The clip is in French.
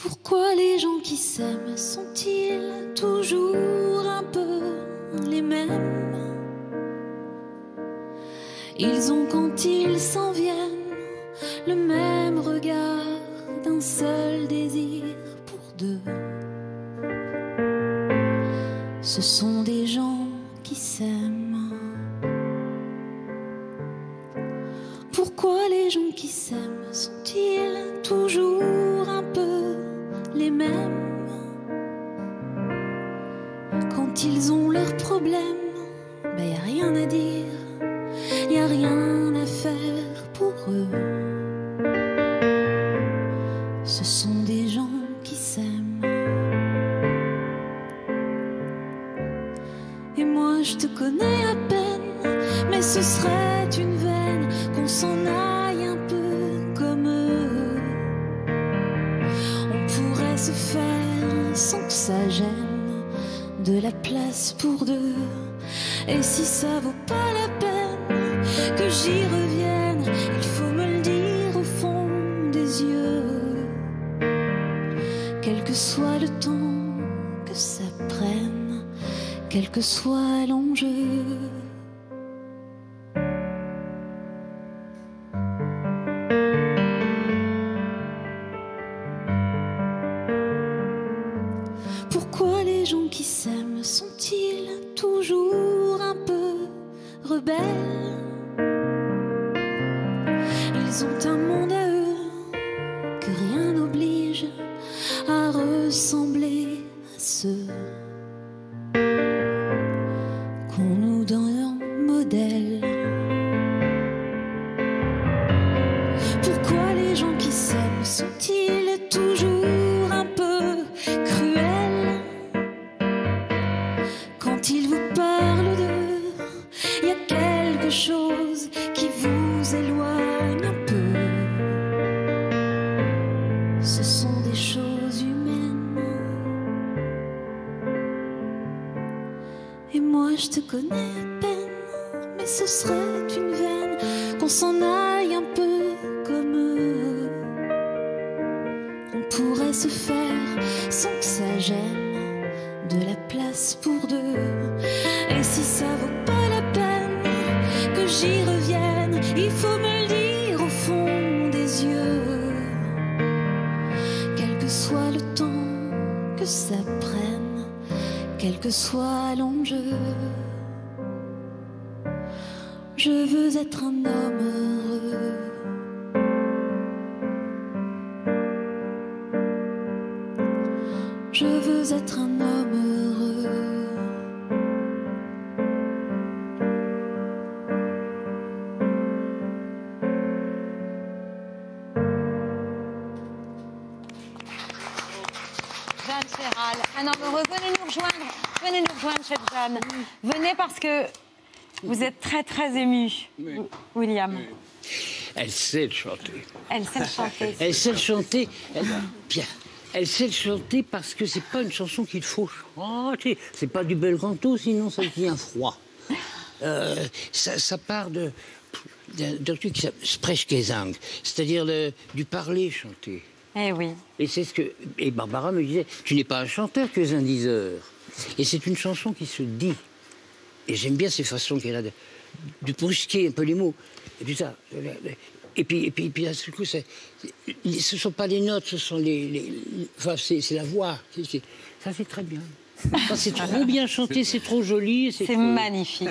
Pourquoi les gens qui s'aiment sont-ils toujours un peu les mêmes? Ils ont quand ils s'en viennent le même regard d'un seul désir pour deux. Ce sont des gens qui s'aiment. Pourquoi les gens qui s'aiment sont-ils toujours un peu les mêmes? Quand ils ont leurs problèmes, y a rien à dire, y a rien à faire pour eux. Ce sont des gens qui s'aiment. Et moi je te connais à peine, mais ce serait une veine qu'on s'en aille un peu comme eux. On pourrait se faire sans que ça gêne, de la place pour deux. Et si ça vaut pas la peine que j'y revienne, il faut me le dire au fond des yeux. Quel que soit le temps que ça prenne, quel que soit l'enjeu. Pourquoi les gens qui s'aiment sont-ils toujours un peu rebelles? Ils ont un monde à eux que rien n'oblige à ressembler à ceux qu'on nous donne en modèle. Pourquoi les gens qui s'aiment sont-ils toujours un peu cruels? Quand ils vous parlent d'eux, y a quelque chose qui vous éloigne un peu. Ce sont des choses humaines. Et moi je te connais à peine, mais ce serait une veine qu'on s'en aille un peu comme eux. On pourrait se faire sans que ça gêne, de la place pour deux. Et si ça vaut pas la peine que j'y revienne, il faut me le dire au fond des yeux. Quel que soit le temps que ça prenne, quel que soit l'enjeu, je veux être un homme heureux. Je veux être un homme heureux. Jeanne Chéral, un homme heureux. Venez nous rejoindre, chère Jeanne. Venez parce que vous êtes très très ému, Oui. William. Oui. Elle sait le chanter. Elle sait le chanter. Elle sait le chanter. Bien. Elle sait le chanter parce que c'est pas une chanson qu'il faut chanter. C'est pas du bel canto, sinon ça devient froid. Ça part d'un truc qui s'appelle Sprechgesang, c'est-à-dire du parler chanté. Eh oui. Et c'est ce que. Et Barbara me disait, tu n'es pas un chanteur, tu es un diseur. Et c'est une chanson qui se dit. Et j'aime bien ces façons qu'elle a de brusquer un peu les mots. Et puis ça. Et puis à ce coup, ce ne sont pas les notes, ce sont enfin, c'est la voix. Ça, c'est très bien. C'est trop bien chanté, c'est trop joli. C'est magnifique.